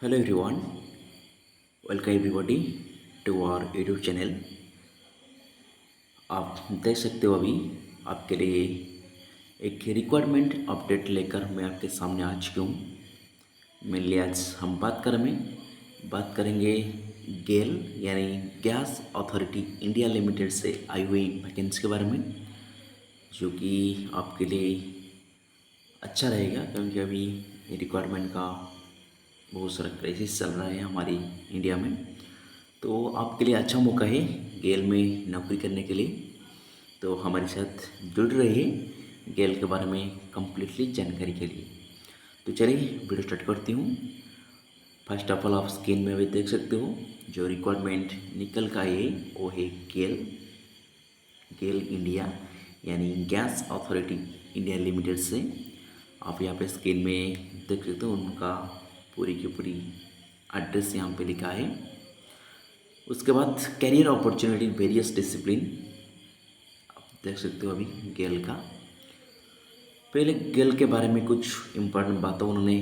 Hello everyone, welcome everybody to our YouTube channel. आप देख सकते हो अभी आपके लिए एक रिक्वायरमेंट अपडेट लेकर मैं आपके सामने आ चुकी हूँ। मेनली आज हम बात करेंगे गेल यानी गैस अथॉरिटी इंडिया लिमिटेड से आई हुई वैकेंसी के बारे में, जो कि आपके लिए अच्छा रहेगा क्योंकि अभी रिक्वायरमेंट का बहुत सारा क्राइसिस चल रहा है हमारी इंडिया में। तो आपके लिए अच्छा मौका है गेल में नौकरी करने के लिए। तो हमारे साथ जुड़ रहिए गेल के बारे में कम्प्लीटली जानकारी के लिए। तो चलिए वीडियो स्टार्ट करती हूँ। फर्स्ट ऑफ ऑल आप स्क्रीन में भी देख सकते हो जो रिक्वायरमेंट निकल का है वो है गेल गेल इंडिया यानी गैस अथॉरिटी इंडिया लिमिटेड से। आप यहाँ पे स्क्रीन में देख सकते हो उनका पूरी की पूरी एड्रेस यहाँ पे लिखा है। उसके बाद कैरियर अपॉर्चुनिटी वेरियस डिसिप्लिन आप देख सकते हो अभी गेल का। पहले गेल के बारे में कुछ इम्पोर्टेंट बातें उन्होंने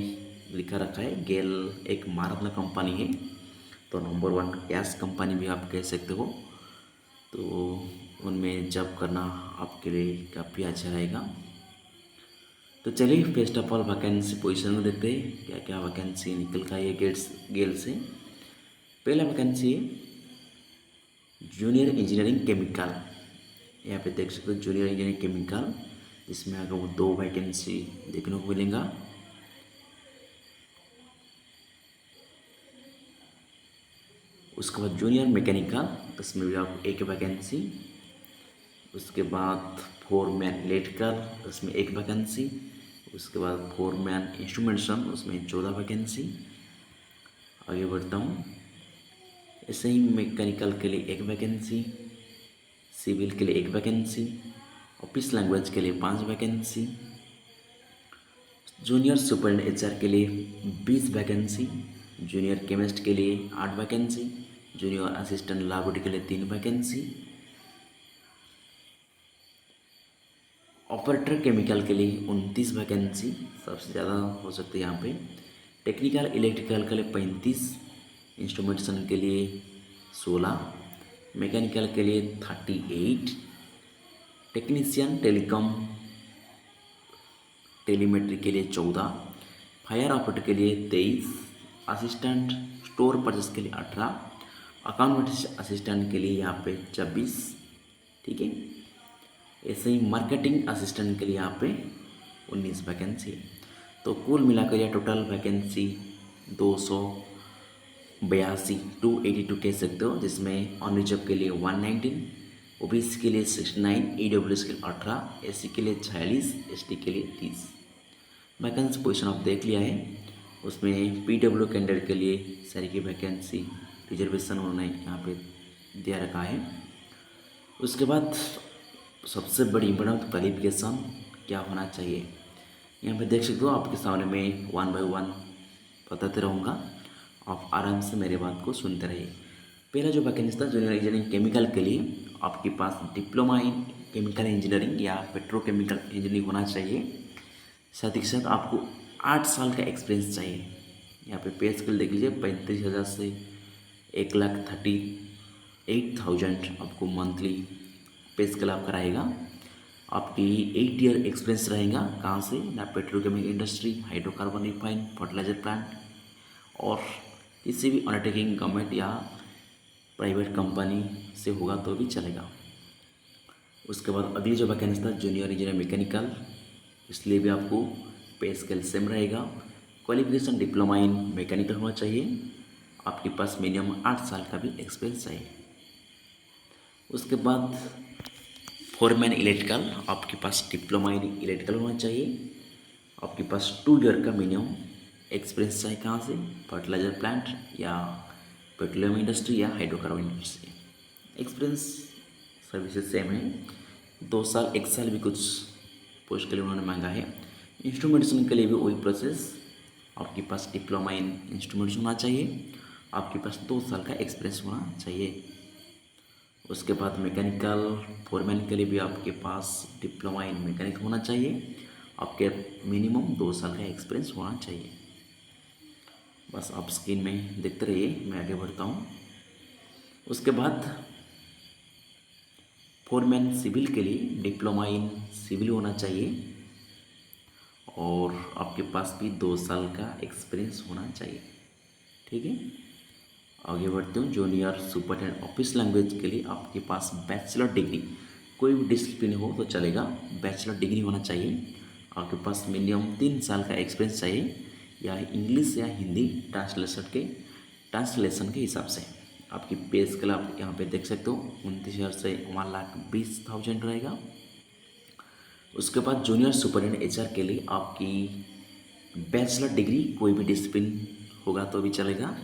लिखा रखा है। गेल एक मारतला कंपनी है, तो नंबर 1 गैस कंपनी भी आप कह सकते हो। तो उनमें जॉब करना आपके लिए काफ़ी अच्छा रहेगा। तो चलिए first of all vacancy position में देखते हैं क्या क्या वैकेंसी निकल का है गेल से। पहला वैकेंसी है जूनियर इंजीनियरिंग केमिकल। यहाँ पे देख सकते हो जूनियर इंजीनियरिंग केमिकल, जिसमें आपको 2 वैकेंसी देखने को मिलेगा। उसके बाद जूनियर मैकेनिकल, उसमें भी आपको 1 वैकेंसी। उसके बाद फोरमैन इलेक्ट्रिकल, उसमें 1 वैकेंसी। उसके बाद फोरमैन इंस्ट्रूमेंटेशन, उसमें 14 वैकेंसी। आगे बढ़ता हूँ। ऐसे ही मैकेनिकल के लिए 1 वैकेंसी, सिविल के लिए 1 वैकेंसी, ऑफिस लैंग्वेज के लिए 5 वैकेंसी, जूनियर सुपर एचआर के लिए 20 वैकेंसी, जूनियर केमिस्ट के लिए 8 वैकेंसी, जूनियर असिस्टेंट लैबोरेटरी के लिए 3 वैकेंसी, ऑपरेटर केमिकल के लिए 29 वैकेंसी, सबसे ज़्यादा हो सकती है यहाँ पे। टेक्निकल इलेक्ट्रिकल के लिए 35, इंस्ट्रूमेंटेशन के लिए 16, मैकेनिकल के लिए 38, टेक्नीशियन टेलीकॉम टेलीमेट्री के लिए 14, फायर ऑपरेटर के लिए 23, असिस्टेंट स्टोर परचेस के लिए 18, अकाउंट असिस्टेंट के लिए यहाँ पे 26। ठीक है, ऐसे ही मार्केटिंग असिस्टेंट के लिए यहाँ पे 19 वैकेंसी है। तो कुल मिलाकर यह टोटल वैकेंसी 282 282 कह सकते हो, जिसमें ऑन रिजर्व के लिए 119, ओबीसी के लिए 69, ईडब्ल्यूएस के लिए 18, एससी के लिए 46, एसटी के लिए 30 वैकेंसी पोजीशन आप देख लिया है। उसमें पीडब्ल्यू कैंडिडेट के लिए सारी की वैकेंसी रिजर्वेशन उन्होंने यहाँ पे दिया रखा है। उसके बाद सबसे बड़ी इम्पोर्टेंट क्वालिफिकेशन क्या होना चाहिए, यहाँ पे देख सकते हो आपके सामने में 1 बाय 1 बताते रहूँगा, आप आराम से मेरे बात को सुनते रहिए। पहला जो वैकेंसी था जूनियर इंजीनियरिंग केमिकल के लिए, आपके पास डिप्लोमा इन केमिकल इंजीनियरिंग या पेट्रोकेमिकल इंजीनियरिंग होना चाहिए। साथ ही साथ आपको 8 साल का एक्सपीरियंस चाहिए। यहाँ पे पे स्केल देख लीजिए 35,000 से 1,38,000 आपको मंथली पे स्केल आपका रहेगा। आपकी 8 ईयर एक्सपीरियंस रहेगा कहाँ से ना, petrochemical industry, hydrocarbon refine, fertiliser plant और किसी भी अंडरटेकिंग गवर्नमेंट या प्राइवेट कंपनी से होगा तो भी चलेगा। उसके बाद अगली जो वैकेंसी था जूनियर इंजीनियर मैकेनिकल, इसलिए भी आपको पे स्केल सेम रहेगा। क्वालिफिकेशन डिप्लोमा इन मैकेनिकल होना चाहिए। आपके पास मिनिमम 8 साल का भी एक्सपीरियंस चाहिए। उसके बाद फोरमैन इलेक्ट्रिकल, आपके पास डिप्लोमा इन इलेक्ट्रिकल होना चाहिए। आपके पास 2 ईयर का मिनिमम एक्सपीरियंस चाहिए कहाँ से, फर्टिलाइजर प्लांट या पेट्रोलियम इंडस्ट्री या hydrocarbon industry. Experience services same है, 2 साल 1 साल भी कुछ पोस्ट के लिए उन्होंने मांगा है। इंस्ट्रूमेंटेशन के लिए भी वही प्रोसेस, आपके पास डिप्लोमा इन इंस्ट्रूमेंटेशन होना चाहिए, आपके पास 2 साल का एक्सपीरियंस होना चाहिए। उसके बाद मैकेनिकल फोरमैन के लिए भी आपके पास डिप्लोमा इन मैकेनिक होना चाहिए, आपके मिनिमम 2 साल का एक्सपीरियंस होना चाहिए। बस आप स्क्रीन में देखते रहिए, मैं आगे बढ़ता हूँ। उसके बाद फोरमैन सिविल के लिए डिप्लोमा इन सिविल होना चाहिए और आपके पास भी 2 साल का एक्सपीरियंस होना चाहिए। ठीक है, आगे बढ़ते हूँ। जूनियर सुपरटेंडेंट ऑफिस लैंग्वेज के लिए आपके पास बैचलर डिग्री, कोई भी डिसिप्लिन हो तो चलेगा, बैचलर डिग्री होना चाहिए। आपके पास मिनिमम 3 साल का एक्सपीरियंस चाहिए, या इंग्लिश या हिंदी ट्रांसलेशन के हिसाब से। आपकी पे स्केल आप यहाँ पे देख सकते हो, 29,000 से 1,20,000 रहेगा। उसके बाद जूनियर सुपरटेंडेंट एचआर के लिए आपकी बैचलर डिग्री, कोई भी डिसिप्लिन होगा तो भी चलेगा,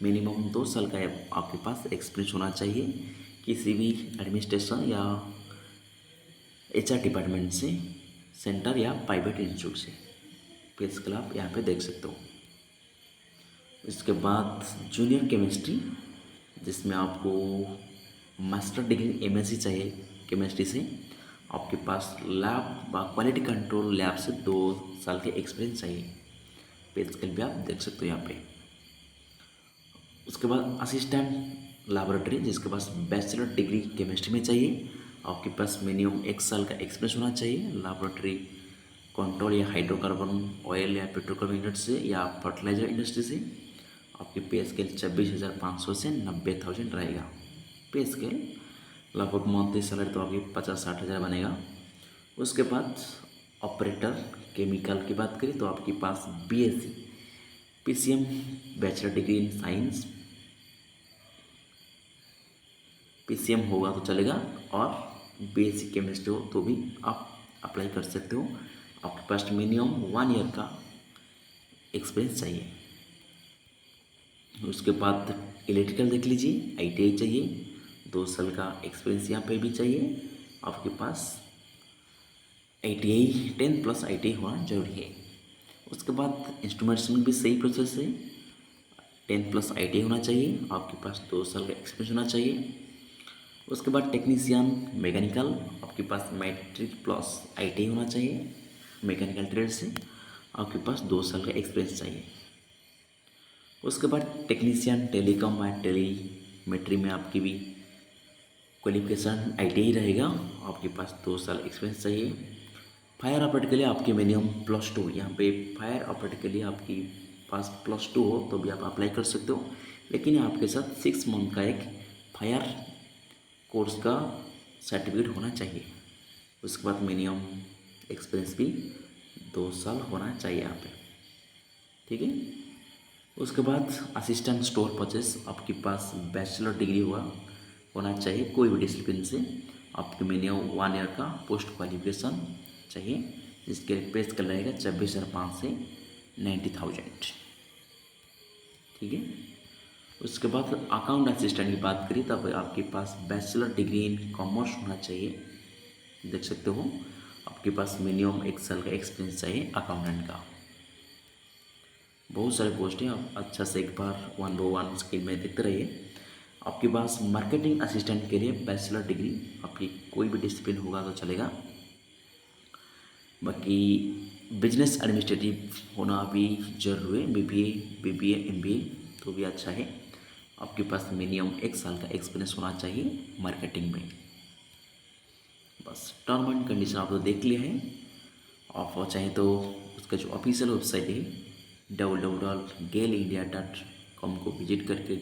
मिनिमम 2 साल का आपके पास एक्सपीरियंस होना चाहिए किसी भी एडमिनिस्ट्रेशन या एचआर डिपार्टमेंट से, सेंटर या प्राइवेट इंस्टीट्यूट से। पे स्केल आप यहाँ पे देख सकते हो। इसके बाद जूनियर केमिस्ट्री, जिसमें आपको मास्टर डिग्री एमएससी चाहिए केमिस्ट्री से, आपके पास लैब व क्वालिटी कंट्रोल लैब से 2 साल के एक्सपीरियंस चाहिए। पे स्केल भी आप देख सकते हो यहाँ पे। उसके बाद असिस्टेंट लैबोरेटरी, जिसके पास बैचलर डिग्री केमिस्ट्री में चाहिए, आपके पास मिनिमम 1 साल का एक्सपीरियंस होना चाहिए लैबोरेटरी कंट्रोल या हाइड्रोकार्बन ऑयल या पेट्रोकेमिकल इंडस्ट्री से या फर्टिलाइजर इंडस्ट्री से। आपकी पे स्केल 26,500 से 90,000 रहेगा। पे स्केल लगभग मंथली सैलरी तो आपकी 50-60 हज़ार बनेगा। उसके बाद ऑपरेटर केमिकल की बात करें तो आपके पास BSc PCM bachelor degree in science PCM होगा तो चलेगा, और बीएससी केमिस्ट्री हो तो भी आप अप्लाई कर सकते हो। आपके पास मिनिमम 1 ईयर का एक्सपीरियंस चाहिए। उसके बाद इलेक्ट्रिकल देख लीजिए, आईटीआई चाहिए, 2 साल का एक्सपीरियंस यहाँ पे भी चाहिए। आपके पास आईटीआई 10+ आईटीआई होना जरूरी है। उसके बाद इंस्ट्रूमेंट्स में भी सही प्रोसेस है, 10+ आईटीआई होना चाहिए, आपके पास 2 साल का एक्सपीरियंस होना चाहिए। उसके बाद टेक्नीशियन मैकेनिकल, आपके पास मैट्रिक प्लस आईटीआई होना चाहिए मैकेनिकल ट्रेड से, आपके पास 2 साल का एक्सपीरियंस चाहिए। उसके बाद टेक्नीशियन टेलीकॉम या टेलीमेट्री में आपकी भी क्वालिफिकेशन आईटीआई रहेगा, आपके पास 2 साल एक्सपीरियंस चाहिए। फायर ऑपरेटर के लिए आपकी मिनिमम +2, यहाँ पे फायर ऑपरेटर के लिए आपकी पास +2 हो तो भी आप अप्लाई कर सकते हो, लेकिन आपके साथ 6 मंथ का एक फायर कोर्स का सर्टिफिकेट होना चाहिए। उसके बाद मिनिमम एक्सपीरियंस भी 2 साल होना चाहिए यहाँ पे। ठीक है, उसके बाद असिस्टेंट स्टोर परचेस, आपके पास बैचलर डिग्री होना चाहिए कोई भी डिसिप्लिन से, आपके मिनिमम 1 ईयर का पोस्ट क्वालिफिकेशन चाहिए, जिसके पे स्केल रहेगा 26,500 से 90,000। ठीक है, उसके बाद अकाउंट असिस्टेंट की बात करें तब आपके पास बैचलर डिग्री इन कॉमर्स होना चाहिए, देख सकते हो। आपके पास मिनिमम 1 साल का एक्सपीरियंस चाहिए अकाउंटेंट का। बहुत सारे पोस्ट हैं, आप अच्छा से एक बार 1/1 स्किल में देखते रहिए। आपके पास मार्केटिंग असिस्टेंट के लिए बैचलर डिग्री, आपकी कोई भी डिसिप्लिन होगा तो चलेगा। बाकी बिजनेस एडमिनिस्ट्रेटिव होना भी जरूरी है, बीबीए एमबीए तो भी अच्छा है। आपके पास मिनिमम 1 साल का एक्सपीरियंस होना चाहिए मार्केटिंग में। बस टर्म एंड कंडीशन आप लोग देख लिया है। आप चाहें तो उसका जो ऑफिशियल वेबसाइट है www.gailindia.com को विजिट करके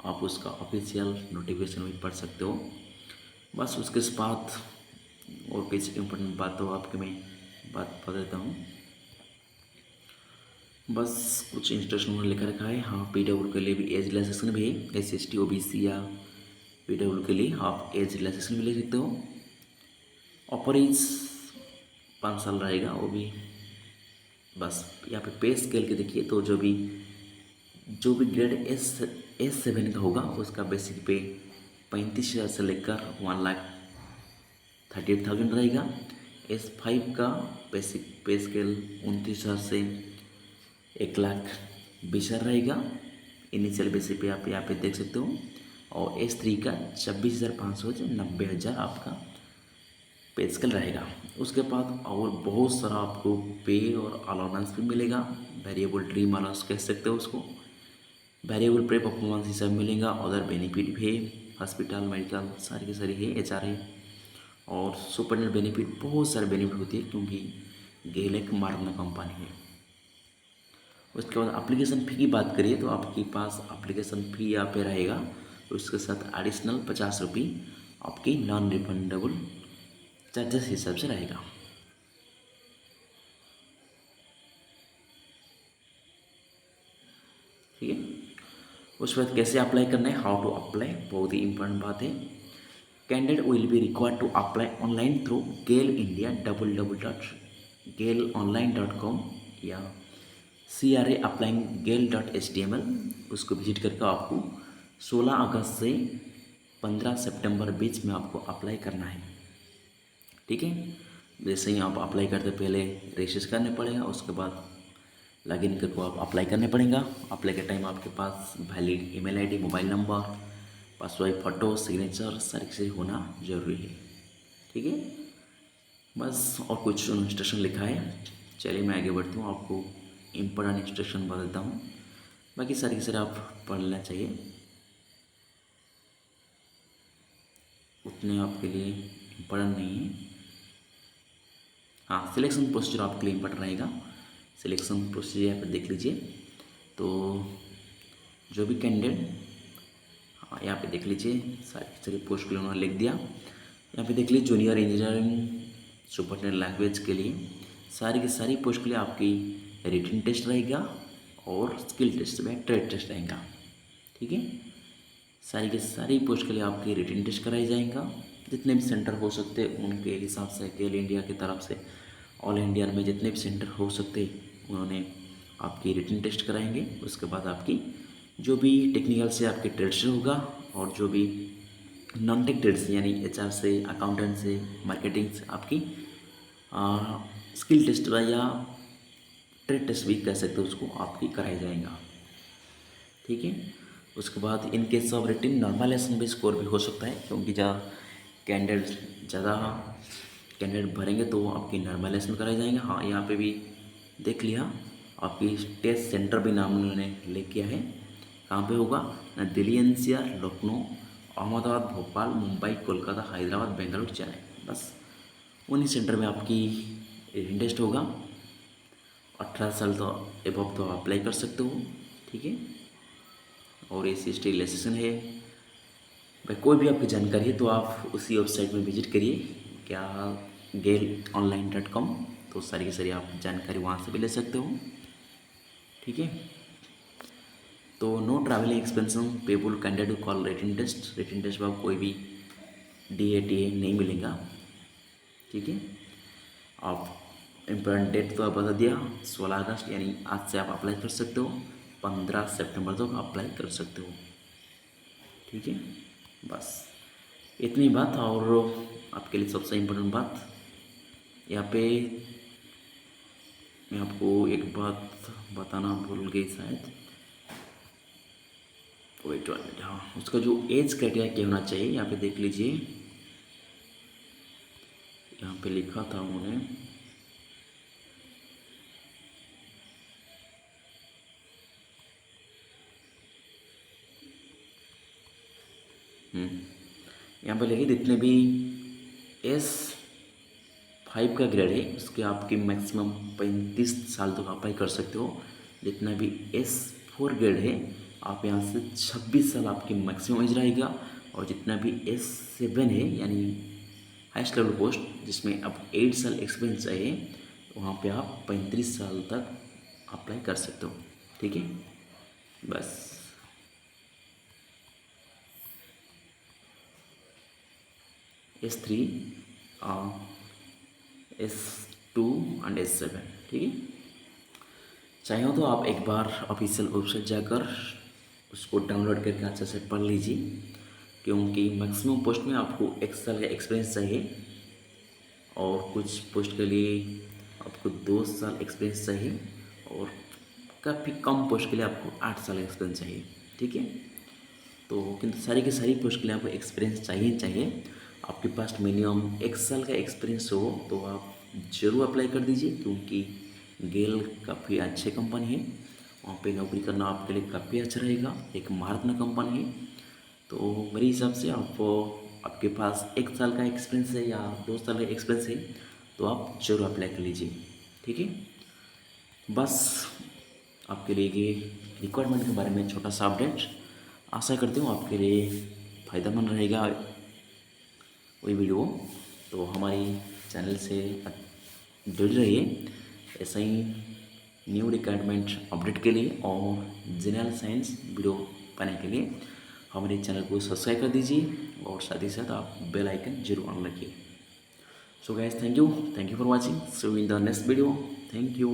आप उसका ऑफिशियल नोटिफिकेशन भी पढ़ सकते हो। बस उसके बाद और कुछ इम्पोर्टेंट बात तो आपके मैं बात बता देता हूँ। बस कुछ इंस्ट्रक्शन उन्होंने लिखा रखा है। हाँ, पीडब्ल्यू के लिए भी एज रिलैक्सेशन भी है, SC/ST OBC या पीडब्ल्यू के लिए आप एज रिलैक्सेशन भी ले सकते हो। अपर एज 5 साल रहेगा वो भी। बस यहाँ पे स्केल के देखिए तो जो भी ग्रेड S7 का होगा उसका बेसिक पे 35,000 से लेकर 1,38,000 रहेगा। S5 का बेसिक पे स्केल 29,000 से 1,20,000 रहेगा। इनिशियल बेसिक पे आप यहाँ पे देख सकते हो। और S3 का 26,500 से 90,000 आपका पे स्केल रहेगा। उसके बाद और बहुत सारा आपको पे और अलाउंस भी मिलेगा, वेरिएबल ड्रीम अलाउंस कह सकते हो उसको। वेरिएबल पे परफॉर्मेंस हिसाब मिलेगा। अदर बेनिफिट भी है, हॉस्पिटल मेडिकल सारी की सारी है, एचआर है और सुपरनेट बेनिफिट, बहुत सारे बेनिफिट होती है क्योंकि गेल एक मार्ना कंपनी है। उसके बाद एप्लीकेशन फ़ी की बात करिए तो आपके पास एप्लीकेशन फ़ी यहाँ पे रहेगा, तो उसके साथ एडिशनल 50 रुपये आपकी नॉन रिफंडेबल चार्जेस हिसाब से रहेगा। ठीक है, उसके बाद कैसे अप्लाई करना है, हाउ टू अप्लाई, बहुत ही इंपॉर्टेंट बात है। Candidate will be required to apply online through GAIL India www.gailonline.com या CRA applying.gail.html, उसको विजिट करके आपको 16 अगस्त से 15 सितंबर बीच में आपको अप्लाई करना है। ठीक है, जैसे ही आप अप्लाई करते पहले रजिस्टर करने पड़ेगा, उसके बाद लॉगिन करके आप अप्लाई करने पड़ेगा। अप्लाई के टाइम आपके पास valid email ID, mobile number, password, photo, signature सारी चीज़ें होना जरूरी है। ठीक है, बस और कुछ इंस्ट्रक्शन लिखा है। चलिए मैं आगे बढ़ता हूँ, आपको इम्पोर्टेंट इंस्ट्रक्शन बताता हूँ, बाकी सारी की सारी आप पढ़ लेना चाहिए, उतने आपके लिए इम्पोर्टेंट नहीं है। हाँ, सिलेक्शन प्रोसीजर आपके लिए इम्पोर्टेंट रहेगा। सिलेक्शन प्रोसीजर यहाँ पर देख लीजिए। तो जो भी कैंडिडेट, हाँ यहाँ पे देख लीजिए, सारी पोस्ट के लिए उन्होंने लिख दिया। यहाँ पे देख लीजिए जूनियर इंजीनियरिंग सुपरटेंडेंट लैंग्वेज के लिए सारी की सारी पोस्ट के लिए आपकी रिटन टेस्ट रहेगा और स्किल टेस्ट में ट्रेड टेस्ट रहेगा। ठीक है, सारी की सारी पोस्ट के लिए आपकी रिटन टेस्ट कराई जाएगा। जितने भी सेंटर हो सकते उनके हिसाब से गेल इंडिया की तरफ से ऑल इंडिया में जितने भी सेंटर हो सकते उन्होंने आपकी रिटन टेस्ट कराएंगे। उसके बाद आपकी जो भी टेक्निकल से आपके ट्रेड से होगा और जो भी नॉन टेक ट्रेड से यानी एचआर से, अकाउंटेंट से, मार्केटिंग से आपकी स्किल टेस्ट या ट्रेड टेस्ट भी कह सकते हो उसको, आपकी कराया जाएगा। ठीक है, उसके बाद in case of written normalisation भी स्कोर भी हो सकता है, क्योंकि ज़्यादा कैंडिडेट भरेंगे तो आपकी नॉर्मलाइजेशन कराया जाएगा। हाँ, यहाँ पे भी देख लिया, आपकी टेस्ट सेंटर भी नाम उन्होंने लिख किया है, कहाँ पे होगा ना, दिल्ली एनसीआर, लखनऊ, अहमदाबाद, भोपाल, मुंबई, कोलकाता, हैदराबाद, बेंगलुरु, चेन्नई, बस उन्हीं सेंटर में आपकी रिटन टेस्ट होगा। 18 साल तो एबव तो अप्लाई कर सकते हो। ठीक है, और एस सी रिलेक्सेशन है। भाई कोई भी आपकी जानकारी है तो आप उसी वेबसाइट में विजिट करिए, क्या gailonline.com, तो सारी की सारी आप जानकारी वहाँ से भी ले सकते हो। ठीक है, तो no travelling expenses payable candidate call written test में कोई भी DATA नहीं मिलेगा। ठीक है, आप इम्पोर्टेंट डेट तो आप बता दिया, 16 अगस्त, यानी आज से आप अप्लाई कर सकते हो, 15 सितंबर तक अप्लाई कर सकते हो। ठीक है, बस इतनी बात। और आपके लिए सबसे इम्पोर्टेंट बात यहाँ पे मैं आपको एक बात बताना भूल गई शायद, वेट वन मिनट। हाँ, उसका जो एज क्राइटेरिया क्या होना चाहिए यहाँ पे देख लीजिए, यहाँ पे लिखा था उन्होंने, यहाँ पे लिखिए जितने भी S5 का ग्रेड है उसके आपकी मैक्सिमम 35 साल तक अप्लाई कर सकते हो। जितना भी S4 ग्रेड है आप यहाँ से 26 साल आपकी मैक्सिमम एज रहेगा। और जितना भी S7 है यानी हाईएस्ट लेवल पोस्ट जिसमें अब 8 साल एक्सपीरियंस चाहिए, वहाँ पे आप 35 साल तक अप्लाई कर सकते हो। ठीक है, बस S3, S2 एंड S7। ठीक है, चाहे तो आप एक बार ऑफिशियल वेबसाइट जाकर उसको डाउनलोड करके अच्छे से पढ़ लीजिए, क्योंकि मैक्सिमम पोस्ट में आपको 1 साल का एक्सपीरियंस चाहिए और कुछ पोस्ट के लिए आपको 2 साल एक्सपीरियंस चाहिए और काफ़ी कम पोस्ट के लिए आपको 8 साल एक्सपीरियंस चाहिए। ठीक है, तो किंतु सारी की सारी पोस्ट के लिए आपको एक्सपीरियंस चाहिए। आपके पास मिनिमम 1 साल का एक्सपीरियंस हो तो आप ज़रूर अप्लाई कर दीजिए, क्योंकि गेल काफ़ी अच्छी कंपनी है वहाँ पे नौकरी करना आपके लिए काफ़ी अच्छा रहेगा। एक महारत्न कंपनी है, तो मेरे हिसाब से आपके पास 1 साल का एक्सपीरियंस है या 2 साल का एक्सपीरियंस है, तो आप जरूर अप्लाई कर लीजिए। ठीक है, बस आपके लिए ये रिक्वायरमेंट के बारे में छोटा सा अपडेट। आशा करती हूँ आपके लिए फ़ायदेमंद रहेगा वही वीडियो। तो हमारी चैनल से जुड़ रहिए ऐसा ही न्यू रिक्वायरमेंट अपडेट के लिए और जनरल साइंस वीडियो पाने के लिए हमारे चैनल को सब्सक्राइब कर दीजिए और साथ ही साथ आप बेल आइकन जरूर ऑन रखिए। So guys, thank you for watching. See you in the next video. Thank you.